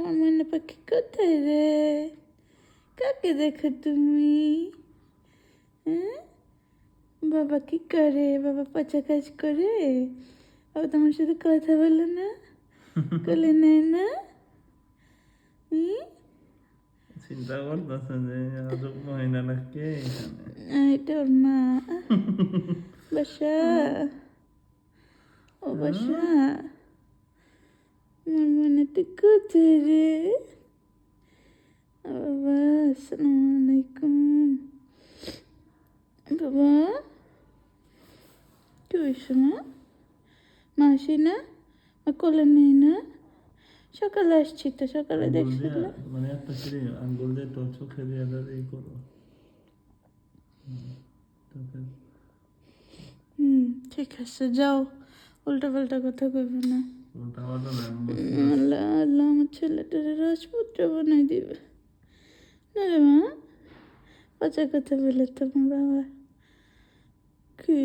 আমার ময়না পাখি কোথায় রে? কাকে দেখো তুমি? হ্যাঁ, বাবা কি করে? বাবা পচা কাজ করে? বাবা তোমার সাথে কথা বলে না? কোলে নেয় না? চিন্তা করতেছে যে আজব মহিলাটা কে এখানে? এটা ওর মা। বাসা, ও বাসা, আমার ময়নাটা কোথায় রে? বাবা আসসালামু আলাইকুম। বাবা কি হয়েছে মা? মাসি না? কোলে নেই না? সকালে আসছি তো, সকালে আঙ্গুল দেখছি দিয়ে না? মানে একটা সিঁড়ি আঙ্গুল দিয়ে তোর চোখে দিয়ে এই করো। তোকে ঠিক আছে, যাও, উল্টা পাল্টা কথা কইবে না। ওটা ওটা না আল্লাহ আল্লাহ, আমার ছেলেটারে রাজপুত্র বানাই দিবে না রে মা। পচা কথা বলে তোমার বাবা কি